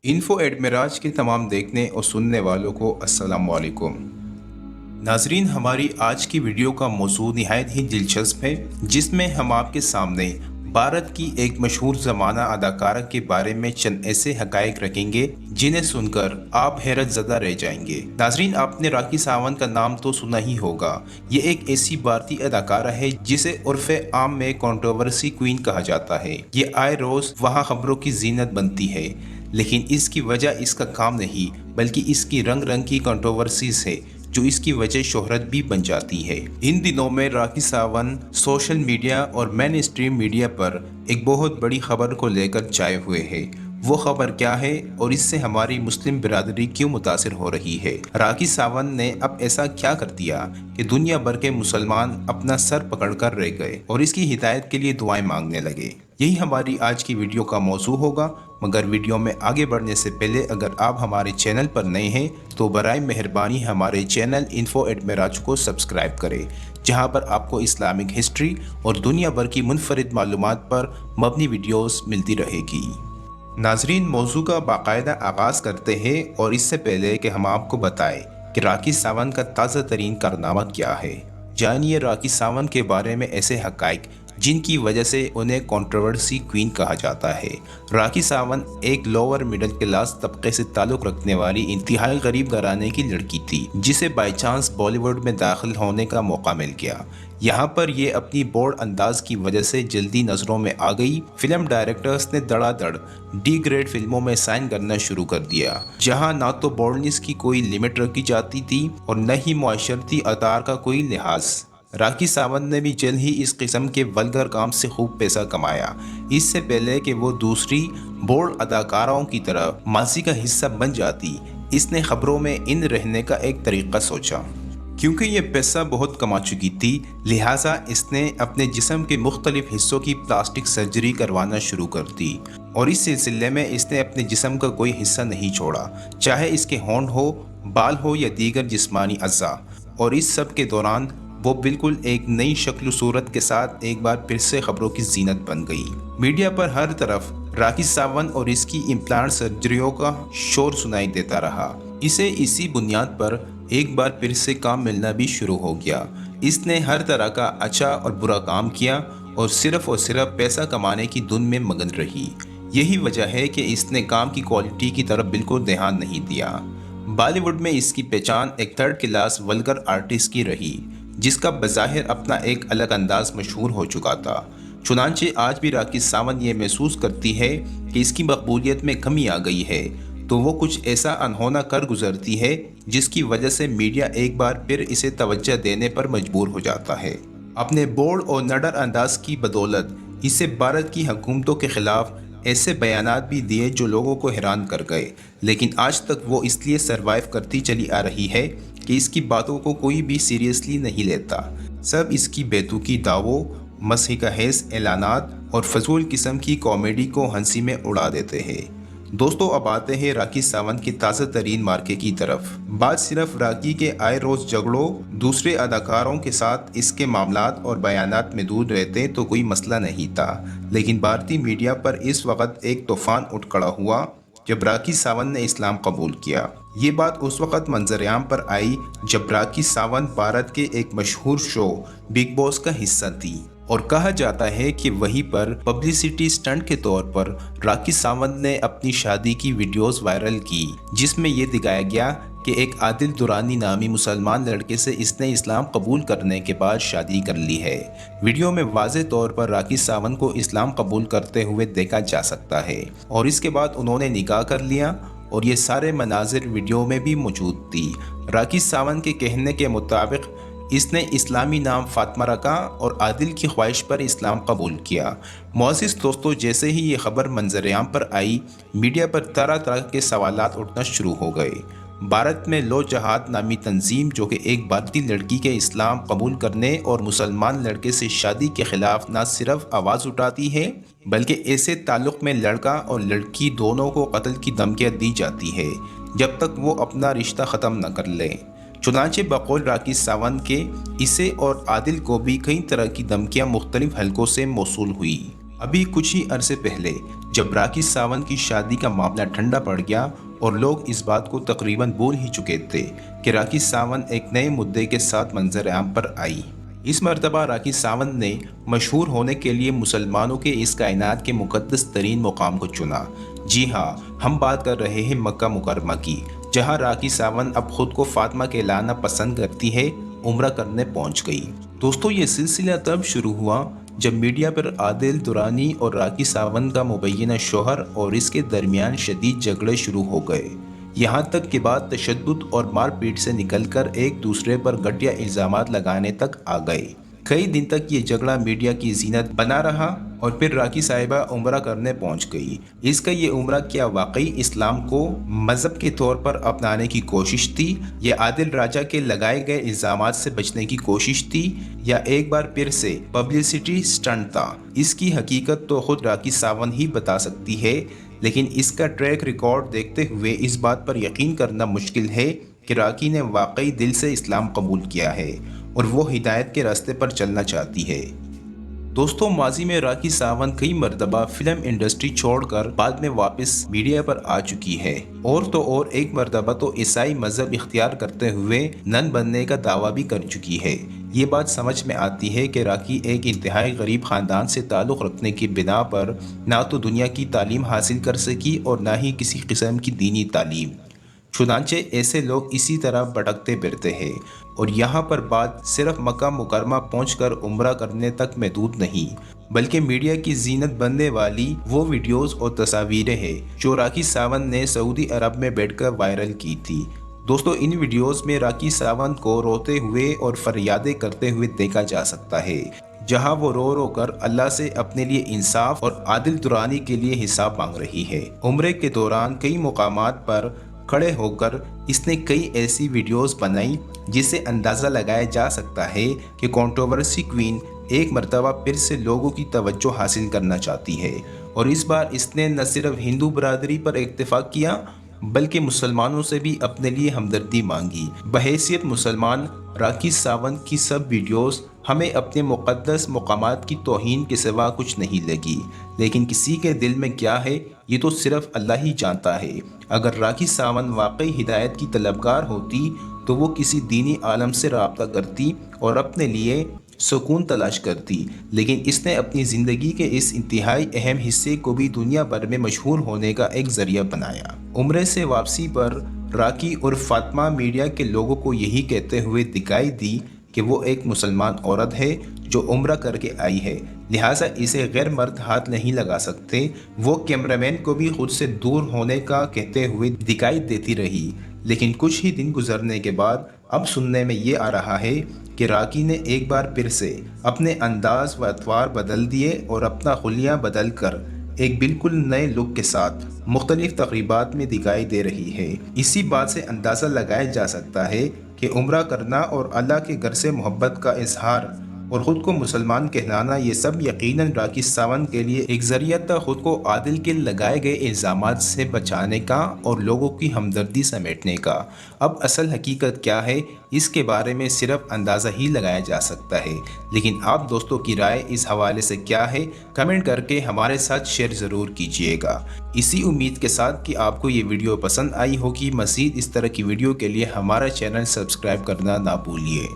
Info एडमिराज के तमाम देखने और सुनने वालों को अस्सलाम वालेकुम। नाजरीन, हमारी आज की वीडियो का मौजू निहायत ही दिलचस्प है, जिसमें हम आपके सामने भारत की एक मशहूर ज़माना अदाकारा के बारे में चंद ऐसे हकायक रखेंगे जिन्हें सुनकर आप हैरत ज़दा रह जाएंगे। नाजरीन, आपने राखी सावंत का नाम तो सुना ही होगा। ये एक ऐसी भारतीय अदाकारा है जिसे उर्फ़े आम में कंट्रोवर्सी क्वीन कहा जाता है। ये आए रोज़ वहाँ खबरों की जीनत बनती है, लेकिन इसकी वजह इसका काम नहीं बल्कि इसकी रंग रंग की कंट्रोवर्सीज है जो इसकी वजह शोहरत भी बन जाती है। इन दिनों में राखी सावंत सोशल मीडिया और मेन स्ट्रीम मीडिया पर एक बहुत बड़ी खबर को लेकर छाए हुए है। वो खबर क्या है और इससे हमारी मुस्लिम बिरादरी क्यों मुतासिर हो रही है? राखी सावंत ने अब ऐसा क्या कर दिया कि दुनिया भर के मुसलमान अपना सर पकड़कर रह गए और इसकी हिदायत के लिए दुआएं मांगने लगे। यही हमारी आज की वीडियो का मौजू होगा। मगर वीडियो में आगे बढ़ने से पहले अगर आप हमारे चैनल पर नए हैं तो बराए मेहरबानी हमारे चैनल इन्फो एडमिराज को सब्सक्राइब करें, जहां पर आपको इस्लामिक हिस्ट्री और दुनिया भर की मुनफरिद मालूमात पर मबनी वीडियोस मिलती रहेगी। नाजरीन, मौजू का बाकायदा आगाज़ करते हैं और इससे पहले कि हम आपको बताएं कि राखी सावंत का ताज़ा तरीन कारनामा क्या है, जानिए राखी सावंत के बारे में ऐसे हकाइक जिनकी वजह से उन्हें कंट्रोवर्सी क्वीन कहा जाता है। राखी सावंत एक लोअर मिडिल क्लास तबके से ताल्लुक़ रखने वाली इंतहाई गरीब घराने की लड़की थी, जिसे बाई चांस बॉलीवुड में दाखिल होने का मौका मिल गया। यहाँ पर ये अपनी बोल्ड अंदाज की वजह से जल्दी नज़रों में आ गई। फिल्म डायरेक्टर्स ने धड़ाधड़ डी ग्रेड फिल्मों में साइन करना शुरू कर दिया, जहाँ ना तो बोल्डनेस की कोई लिमिट रखी जाती थी और न ही मुआशरती अतार का कोई लिहाज। राखी सावंत ने भी जल्द ही इस किस्म के वल्गर काम से खूब पैसा कमाया, इससे पहले कि वो दूसरी बोल्ड अदाकाराओं की तरह माजी का हिस्सा बन जाती। इसने खबरों में इन रहने का एक तरीका सोचा। क्योंकि ये पैसा बहुत कमा चुकी थी, लिहाजा इसने अपने जिस्म के मुख्तलिफ हिस्सों की प्लास्टिक सर्जरी करवाना शुरू कर दी और इस सिलसिले में इसने अपने जिस्म का कोई हिस्सा नहीं छोड़ा, चाहे इसके होंठ हो, बाल हो या दीगर जिस्मानी अज़्ज़ा। और इस सब के दौरान वो बिल्कुल एक नई शक्ल सूरत के साथ एक बार फिर से खबरों की जीनत बन गई। मीडिया पर हर तरफ राखी सावंत और इसकी इम्प्लांट सर्जरियों का शोर सुनाई देता रहा। इसे इसी बुनियाद पर एक बार फिर से काम मिलना भी शुरू हो गया। इसने हर तरह का अच्छा और बुरा काम किया और सिर्फ पैसा कमाने की धुन में मगन रही। यही वजह है कि इसने काम की क्वालिटी की तरफ बिल्कुल ध्यान नहीं दिया। बॉलीवुड में इसकी पहचान एक थर्ड क्लास वल्गर आर्टिस्ट की रही, जिसका बज़ाहिर अपना एक अलग अंदाज मशहूर हो चुका था। चुनांचे आज भी राखी सावंत ये महसूस करती है कि इसकी मकबूलियत में कमी आ गई है, तो वो कुछ ऐसा अनहोना कर गुजरती है जिसकी वजह से मीडिया एक बार फिर इसे तवज्जो देने पर मजबूर हो जाता है। अपने बोल्ड और नडर अंदाज की बदौलत इसे भारत की हुकूमतों के खिलाफ ऐसे बयानात भी दिए जो लोगों को हैरान कर गए, लेकिन आज तक वो इसलिए सरवाइव करती चली आ रही है कि इसकी बातों को कोई भी सीरियसली नहीं लेता। सब इसकी बेतुकी दावों, मसीह का हैज़ ऐलानात और फजूल किस्म की कॉमेडी को हंसी में उड़ा देते हैं। दोस्तों, अब आते हैं राखी सावंत की ताज़ा तरीन मार्के की तरफ। बात सिर्फ राखी के आए रोज़ झगड़ों, दूसरे अदाकारों के साथ इसके मामलात और बयानात में दूर रहते तो कोई मसला नहीं था, लेकिन भारतीय मीडिया पर इस वक्त एक तूफ़ान उठ खड़ा हुआ जब राखी सावंत ने इस्लाम कबूल किया। ये बात उस वक्त मंजरेआम पर आई जब राखी सावंत भारत के एक मशहूर शो बिग बॉस का हिस्सा थी और कहा जाता है कि वहीं पर पब्लिसिटी स्टंट के तौर पर राखी सावंत ने अपनी शादी की वीडियोस वायरल की, जिसमें ये दिखाया गया कि एक आदिल दुरानी नामी मुसलमान लड़के से इसने इस्लाम कबूल करने के बाद शादी कर ली है। वीडियो में वाज़े तौर पर राखी सावंत को इस्लाम कबूल करते हुए देखा जा सकता है और इसके बाद उन्होंने निकाह कर लिया और ये सारे मनाजिर वीडियो में भी मौजूद थी। राखी सावंत के कहने के मुताबिक इसने इस्लामी नाम फातिमा रखा और आदिल की ख्वाहिश पर इस्लाम कबूल किया। मोअज़्ज़िज़ दोस्तों, जैसे ही ये खबर मंजरेआम पर आई, मीडिया पर तरह तरह के सवालात उठना शुरू हो गए। भारत में लो जहाद नामी तंजीम, जो कि एक भारतीय लड़की के इस्लाम कबूल करने और मुसलमान लड़के से शादी के खिलाफ न सिर्फ आवाज़ उठाती है बल्कि ऐसे ताल्लुक़ में लड़का और लड़की दोनों को कत्ल की धमकियाँ दी जाती है जब तक वो अपना रिश्ता ख़त्म न कर लें। चुनांचे बकौल राखी सावंत के इसे और आदिल को भी कई तरह की धमकियाँ मुख्तलिफ हलकों से मौसूल हुई। अभी कुछ ही अरसे पहले जब राखी सावंत की शादी का मामला ठंडा पड़ गया और लोग इस बात को तकरीबन भूल ही चुके थे कि राखी सावंत एक नए मुद्दे के साथ मंजर आम पर आई। इस मर्तबा राखी सावंत ने मशहूर होने के लिए मुसलमानों के इस कायनात के मुक़द्दस तरीन मुकाम को चुना। जी हाँ, हम बात कर रहे हैं मक्का मुकरमा की, जहाँ राखी सावंत अब खुद को फातिमा कहलाना पसंद करती है, उम्रा करने पहुंच गई। दोस्तों, ये सिलसिला तब शुरू हुआ जब मीडिया पर आदिल दुरानी और राखी सावंत का मुबैना शोहर और इसके दरमियान शदीद झगड़े शुरू हो गए। यहाँ तक कि बात तशद्दुद और मारपीट से निकलकर एक दूसरे पर घटिया इल्ज़ामात लगाने तक आ गए। कई दिन तक ये झगड़ा मीडिया की जीनत बना रहा और फिर राखी साहिबा उम्रा करने पहुंच गई। इसका ये उम्रा क्या वाकई इस्लाम को मजहब के तौर पर अपनाने की कोशिश थी, या आदिल राजा के लगाए गए इल्जामात से बचने की कोशिश थी, या एक बार फिर से पब्लिसिटी स्टंट था? इसकी हकीकत तो खुद राखी सावंत ही बता सकती है, लेकिन इसका ट्रैक रिकॉर्ड देखते हुए इस बात पर यकीन करना मुश्किल है कि राखी ने वाकई दिल से इस्लाम कबूल किया है और वो हिदायत के रास्ते पर चलना चाहती है। दोस्तों, माजी में राखी सावंत कई मर्तबा फिल्म इंडस्ट्री छोड़कर बाद में वापस मीडिया पर आ चुकी है, और तो और एक मर्तबा तो ईसाई मजहब इख्तियार करते हुए नन बनने का दावा भी कर चुकी है। ये बात समझ में आती है कि राखी एक इंतहाई गरीब खानदान से ताल्लुक़ रखने की बिना पर ना तो दुनिया की तालीम हासिल कर सकी और ना ही किसी किस्म की दीनी तालीम। चुनांचे ऐसे लोग इसी तरह भटकते फिरते हैं, और यहाँ पर बात सिर्फ मक्का मुकरमा पहुंचकर उम्रा करने तक महदूद नहीं, बल्कि मीडिया की जीनत बनने वाली वो वीडियोस और तस्वीरें हैं जो राखी सावंत ने सऊदी अरब में बैठकर वायरल की थी। दोस्तों, इन वीडियोस में राखी सावंत को रोते हुए और फरियादें करते हुए देखा जा सकता है, जहां वो रो रो कर अल्लाह से अपने लिए इंसाफ और आदिल दुरानी के लिए हिसाब मांग रही है। उम्रे के दौरान कई मुकामात पर खड़े होकर इसने कई ऐसी वीडियोस बनाई जिससे अंदाज़ा लगाया जा सकता है कि कंट्रोवर्सी क्वीन एक मर्तबा फिर से लोगों की तवज्जो हासिल करना चाहती है, और इस बार इसने न सिर्फ हिंदू बरादरी पर इत्तेफाक किया बल्कि मुसलमानों से भी अपने लिए हमदर्दी मांगी। बहैसियत मुसलमान, राखी सावंत की सब वीडियोस हमें अपने मुक़द्दस मुकामात की तौहीन के सिवा कुछ नहीं लगी, लेकिन किसी के दिल में क्या है ये तो सिर्फ अल्लाह ही जानता है। अगर राखी सावंत वाकई हिदायत की तलबगार होती तो वो किसी दीनी आलम से रब्ता करती और अपने लिए सुकून तलाश करती, लेकिन इसने अपनी ज़िंदगी के इस इंतहाई अहम हिस्से को भी दुनिया भर में मशहूर होने का एक ज़रिया बनाया। उम्रे से वापसी पर राखी और फातिमा मीडिया के लोगों को यही कहते हुए दिखाई दी कि वो एक मुसलमान औरत है जो उम्रा करके आई है, लिहाजा इसे गैर मर्द हाथ नहीं लगा सकते। वो कैमरामैन को भी खुद से दूर होने का कहते हुए दिखाई देती रही, लेकिन कुछ ही दिन गुजरने के बाद अब सुनने में ये आ रहा है कि राखी ने एक बार फिर से अपने अंदाज व अतवार बदल दिए और अपना हुलिया बदल कर एक बिल्कुल नए लुक के साथ मुख्तलिफ तकरीबात में दिखाई दे रही है। इसी बात से अंदाज़ा लगाया जा सकता है कि उम्रा करना और अल्लाह के घर से मोहब्बत का इजहार और ख़ुद को मुसलमान कहलाना, ये सब यकीनन राखी सावंत के लिए एक ज़रिया था ख़ुद को आदिल के लगाए गए इल्ज़ामात से बचाने का और लोगों की हमदर्दी समेटने का। अब असल हकीकत क्या है इसके बारे में सिर्फ अंदाज़ा ही लगाया जा सकता है, लेकिन आप दोस्तों की राय इस हवाले से क्या है कमेंट करके हमारे साथ शेयर ज़रूर कीजिएगा। इसी उम्मीद के साथ कि आपको ये वीडियो पसंद आई होगी। मज़ीद इस तरह की वीडियो के लिए हमारा चैनल सब्सक्राइब करना ना भूलिए।